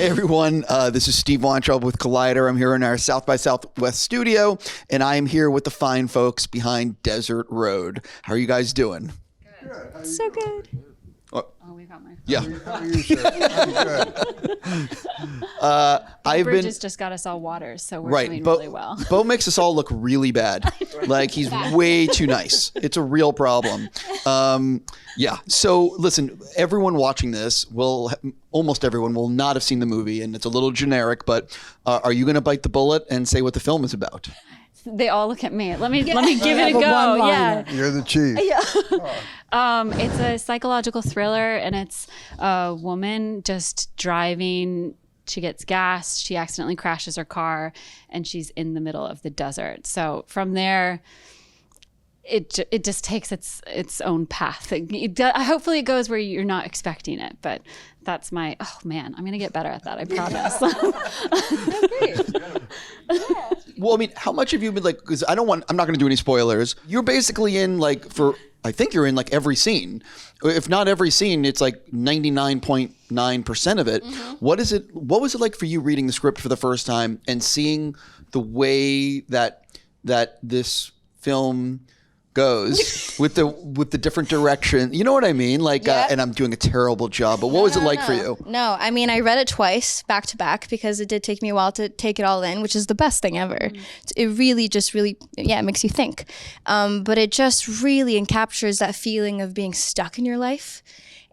Hey everyone, this is Steve Weintraub with Collider. I'm here in our South by Southwest studio, and I am here with the fine folks behind Desert Road. How are you guys doing? Good. So good. Oh, we got my phone. Yeah. How are you, sir? I'm good. Bridges just got us all water, so we're doing Beau, really well. Beau makes us all look really bad. Like he's way too nice. It's a real problem. Yeah. So listen, everyone watching this almost everyone will not have seen the movie, and it's a little generic. But are you going to bite the bullet and say what the film is about? They all look at me. Let me give it a go. Yeah. You're the chief. It's a psychological thriller, and it's a woman just driving. She gets gas. She accidentally crashes her car, and she's in the middle of the desert. So from there, it just takes its own path. Hopefully, it goes where you're not expecting it. But that's my I'm gonna get better at that. I promise. Well, I mean, how much have you been because I'm not going to do any spoilers. You're basically in I think you're in every scene. If not every scene, it's 99.9% of it. Mm-hmm. What was it like for you reading the script for the first time and seeing the way that this film goes with the different direction? You know what I mean? And I'm doing a terrible job, but what was it like for you? No, I mean, I read it twice back to back because it did take me a while to take it all in, which is the best thing ever. Mm. It really it makes you think. But it just really encaptures that feeling of being stuck in your life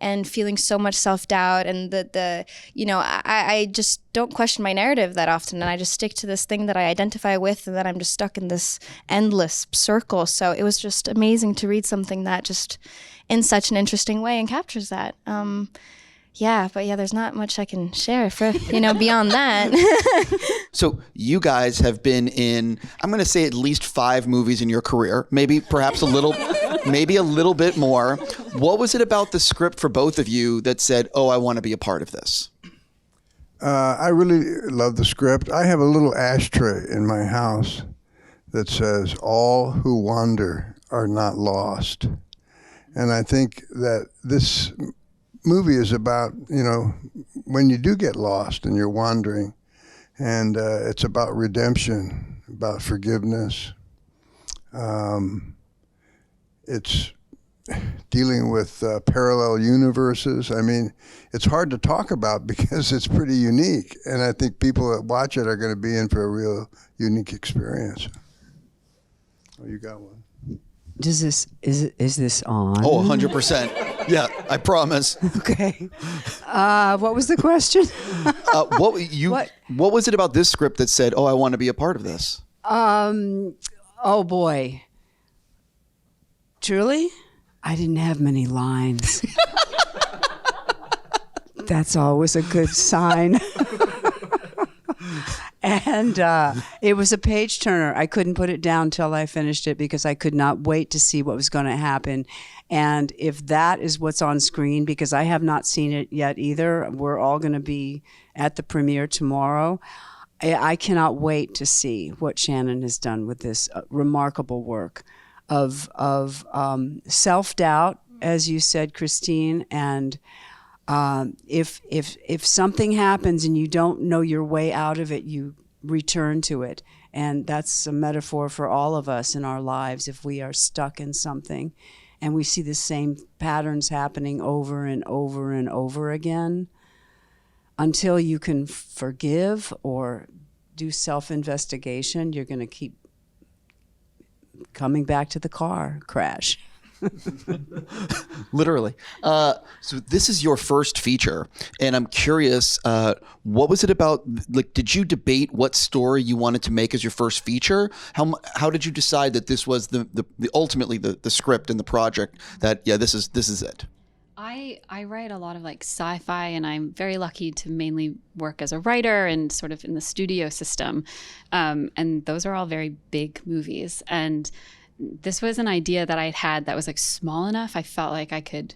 and feeling so much self-doubt, and I just don't question my narrative that often, and I just stick to this thing that I identify with, and then I'm just stuck in this endless circle. So it was just amazing to read something that just in such an interesting way and captures that. There's not much I can share for beyond that. So you guys have been in, I'm going to say, at least 5 movies in your career, perhaps a little bit more. What was it about the script for both of you that said, I want to be a part of this? I really love the script. I have a little ashtray in my house that says, "All who wander are not lost." And I think that this movie is about, when you do get lost and you're wandering, and it's about redemption, about forgiveness. It's dealing with parallel universes. I mean, it's hard to talk about because it's pretty unique, and I think people that watch it are going to be in for a real unique experience. Oh, you got one. Is this on? 100%. Yeah, I promise. Okay. What was the question? What was it about this script that said, I want to be a part of this? Oh boy. Truly? I didn't have many lines. That's always a good sign. And it was a page turner. I couldn't put it down till I finished it because I could not wait to see what was going to happen. And if that is what's on screen, because I have not seen it yet either, we're all going to be at the premiere tomorrow. I cannot wait to see what Shannon has done with this remarkable work of self-doubt, as you said, Kristine, and if something happens and you don't know your way out of it, you return to it. And that's a metaphor for all of us in our lives. If we are stuck in something and we see the same patterns happening over and over and over again, until you can forgive or do self-investigation, you're going to keep coming back to the car crash. Literally. So this is your first feature, and I'm curious, what was it about? Did you debate what story you wanted to make as your first feature? How did you decide that this was ultimately the script and the project that this is it? I write a lot of sci-fi, and I'm very lucky to mainly work as a writer and sort of in the studio system, and those are all very big movies. And this was an idea that I had that was small enough. I felt like I could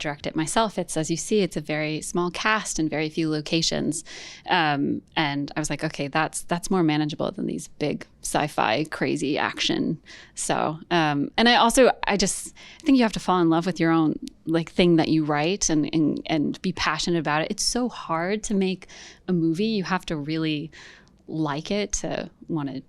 direct it myself. It's, as you see, it's a very small cast and very few locations. And I was like, okay, that's more manageable than these big sci-fi crazy action. So, and I just think you have to fall in love with your own like thing that you write and be passionate about it. It's so hard to make a movie. You have to really like it to want to,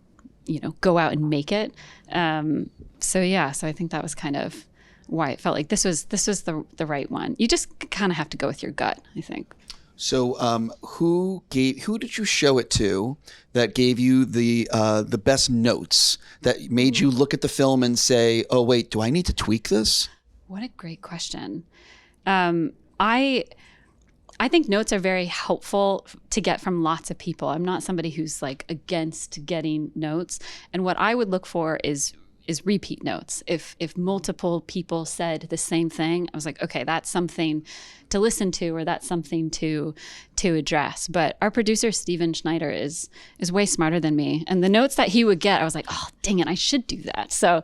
go out and make it. So I think that was kind of why it felt like this was the right one. You just kind of have to go with your gut, I think. So, who did you show it to that gave you the best notes that made you look at the film and say, "Oh, wait, do I need to tweak this?" What a great question. I think notes are very helpful to get from lots of people. I'm not somebody who's like against getting notes, and what I would look for is repeat notes. If multiple people said the same thing, I was like, okay, that's something to listen to, or that's something to address. But our producer, Steven Schneider, is way smarter than me. And the notes that he would get, I was like, oh, dang it, I should do that. So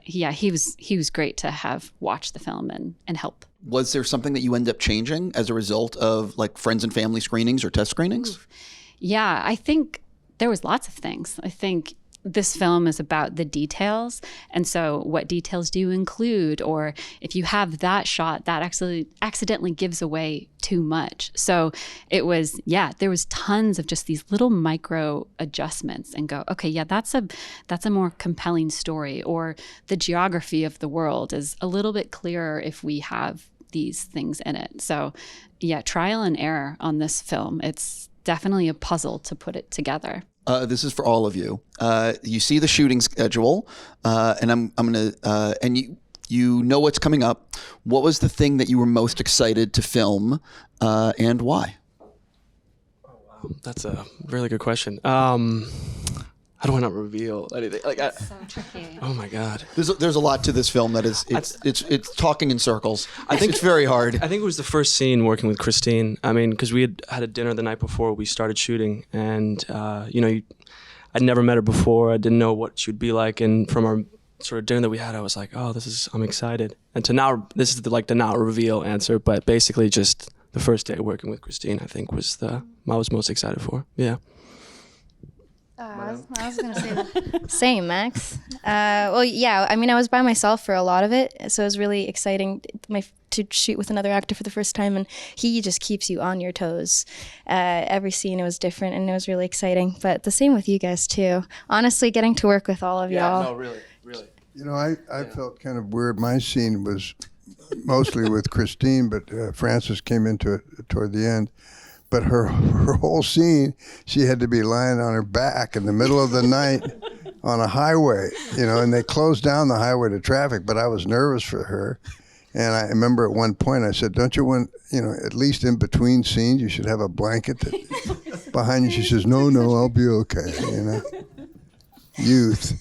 he was great to have watched the film and help. Was there something that you end up changing as a result of like friends and family screenings or test screenings? Yeah, I think there was lots of things. I think this film is about the details. And so what details do you include? Or if you have that shot, that actually accidentally gives away too much. So it was, there was tons of just these little micro adjustments and go, okay, that's a more compelling story. Or the geography of the world is a little bit clearer if we have these things in it. So trial and error on this film. It's definitely a puzzle to put it together. This is for all of you. You see the shooting schedule, and I'm gonna and you know what's coming up. What was the thing that you were most excited to film, and why? Oh wow, that's a really good question. How do I not reveal anything? So tricky. Oh my God. There's a lot to this film that is it's talking in circles. I think it's very hard. I think it was the first scene working with Kristine. I mean, because we had a dinner the night before we started shooting, and I'd never met her before. I didn't know what she would be like, and from our sort of dinner that we had, I was like, oh, I'm excited. And to now, this is the not reveal answer, but basically just the first day working with Kristine, I think I was most excited for. Yeah. I was going to say the same, Max. I was by myself for a lot of it, so it was really exciting to shoot with another actor for the first time, and he just keeps you on your toes. Every scene, it was different, and it was really exciting. But the same with you guys, too. Honestly, getting to work with all of y'all. No, really. I felt kind of weird. My scene was mostly with Kristine, but Frances came into it toward the end. But her whole scene, she had to be lying on her back in the middle of the night on a highway, and they closed down the highway to traffic, but I was nervous for her. And I remember at one point I said, don't you want, at least in between scenes, you should have a blanket behind you. She says, no, I'll be okay, Youth.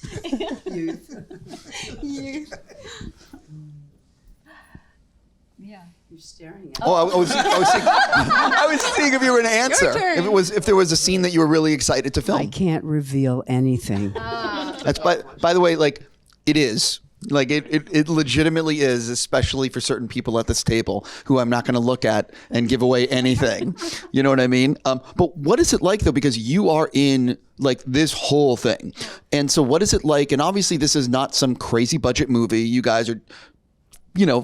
Yeah. You're staring at. Oh, I was seeing if you were going to answer. If there was a scene that you were really excited to film. I can't reveal anything. That's by the way, like it is. Like it legitimately is, especially for certain people at this table who I'm not going to look at and give away anything. You know what I mean? But what is it like though? Because you are in like this whole thing. And so what is it like? And obviously this is not some crazy budget movie. You guys are,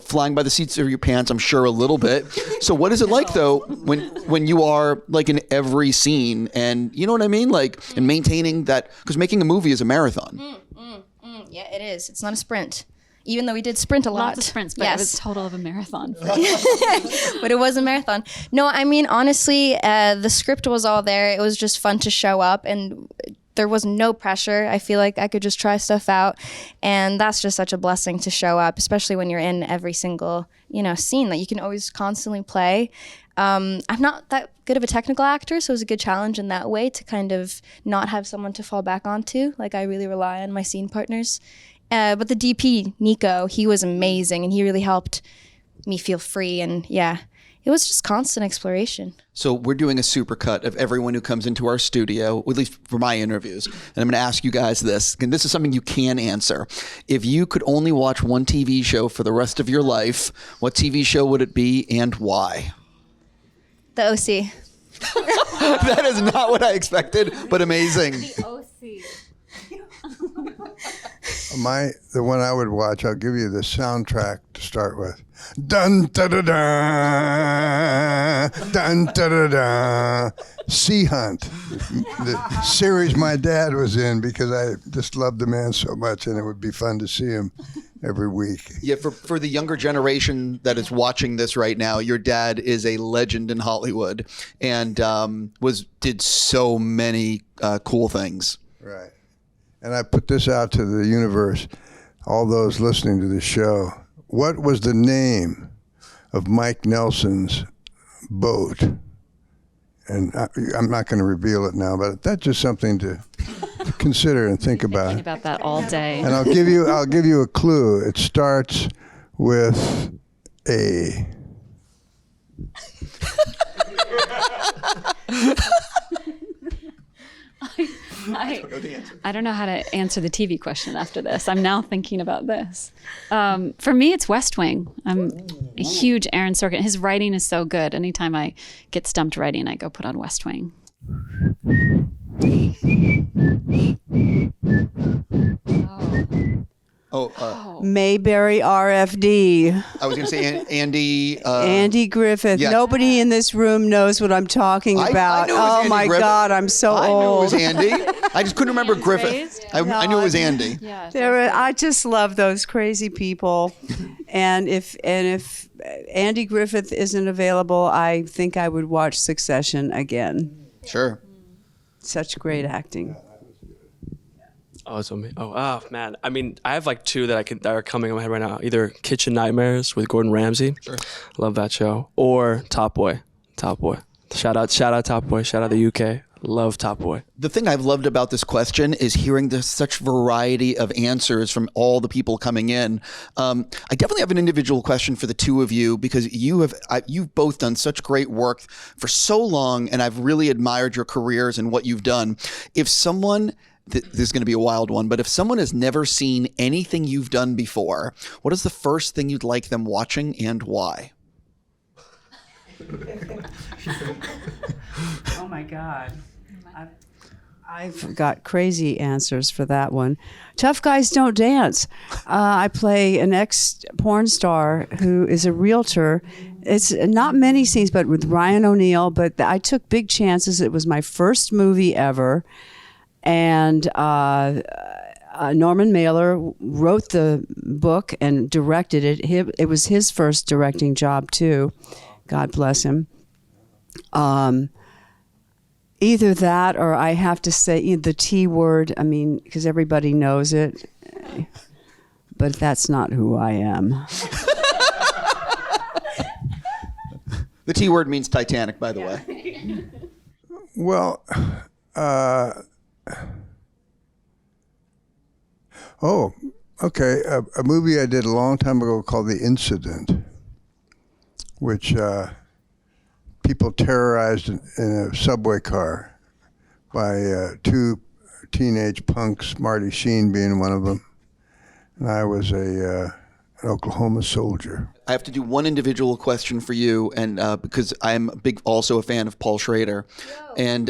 flying by the seats of your pants, I'm sure a little bit. So what is it like though when you are like in every scene and you know what I mean? Like, and maintaining that, because making a movie is a marathon. Yeah, it is. It's not a sprint. Even though we did sprint a lot. Lots of sprints, but it was total of a marathon. But it was a marathon. No, I mean, honestly, the script was all there. It was just fun to show up, and there was no pressure. I feel like I could just try stuff out, and that's just such a blessing to show up, especially when you're in every single, scene that you can always constantly play. I'm not that good of a technical actor, so it was a good challenge in that way to kind of not have someone to fall back onto. Like, I really rely on my scene partners. But the DP, Nico, he was amazing, and he really helped me feel free. And it was just constant exploration. So we're doing a supercut of everyone who comes into our studio, at least for my interviews. And I'm going to ask you guys this, and this is something you can answer. If you could only watch one TV show for the rest of your life, what TV show would it be and why? The OC. That is not what I expected, but amazing. The one I would watch, I'll give you the soundtrack to start with. Dun da da da, dun da da da. Sea Hunt, the series my dad was in, because I just loved the man so much, and it would be fun to see him every week. Yeah, for the younger generation that is watching this right now, your dad is a legend in Hollywood, and did so many cool things. Right. And I put this out to the universe, all those listening to the show. What was the name of Mike Nelson's boat? And I'm not going to reveal it now, but that's just something to consider and think about. Thinking about that all day. And I'll give you a clue. It starts with A. I don't know how to answer the TV question after this. I'm now thinking about this. For me, it's West Wing. I'm a huge Aaron Sorkin. His writing is so good. Anytime I get stumped writing, I go put on West Wing. Mayberry RFD. I was going to say Andy. Andy Griffith. yeah. Nobody in this room knows what I'm talking about. I knew it was Oh Andy my Griffith. God, I'm so I knew it old. was Andy. I just couldn't remember Griffith. I knew it was Andy. Yeah. I just love those crazy people. and if Andy Griffith isn't available, I think I would watch Succession again. Sure. Such great acting. Oh, it's amazing. Oh, man. I mean, I have like two that are coming in my head right now. Either Kitchen Nightmares with Gordon Ramsay. Sure. Love that show. Or Top Boy. Top Boy. Shout out Top Boy. Shout out the UK. Love Top Boy. The thing I've loved about this question is hearing such variety of answers from all the people coming in. I definitely have an individual question for the two of you, because you've both done such great work for so long, and I've really admired your careers and what you've done. If someone... This is going to be a wild one, but if someone has never seen anything you've done before, what is the first thing you'd like them watching and why? Oh my God. I've got crazy answers for that one. Tough Guys Don't Dance. I play an ex-porn star who is a realtor. It's not many scenes, but with Ryan O'Neal, but I took big chances. It was my first movie ever. And Norman Mailer wrote the book and directed it. It was his first directing job, too. God bless him. Either that, or I have to say the T word, I mean, because everybody knows it. But that's not who I am. The T word means Titanic, by the way. Well, okay. A movie I did a long time ago called The Incident, which people terrorized in a subway car by two teenage punks, Marty Sheen being one of them. And I was an Oklahoma soldier. I have to do one individual question for you, and because I'm also a fan of Paul Schrader, and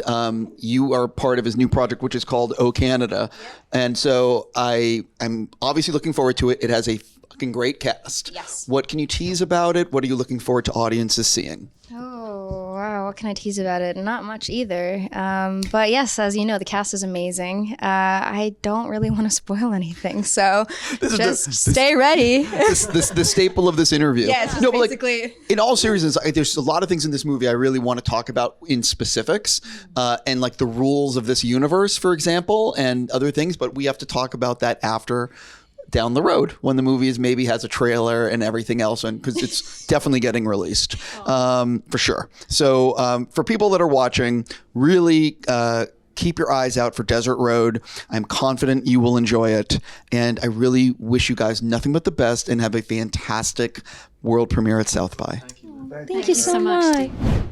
you are part of his new project, which is called Oh Canada, and so I'm obviously looking forward to it. It has a fucking great cast. Yes. What can you tease about it? What are you looking forward to audiences seeing? Oh, wow. What can I tease about it? Not much either. But yes, as you know, the cast is amazing. I don't really want to spoil anything, so stay ready. The staple of this interview. Yeah, it's just basically... Like, in all seriousness, there's a lot of things in this movie I really want to talk about in specifics, and like the rules of this universe, for example, and other things, but we have to talk about that after down the road when the movie maybe has a trailer and everything else, and because it's definitely getting released for sure. So for people that are watching, really keep your eyes out for Desert Road. I'm confident you will enjoy it, and I really wish you guys nothing but the best and have a fantastic world premiere at South by. Thank you so much. Steve.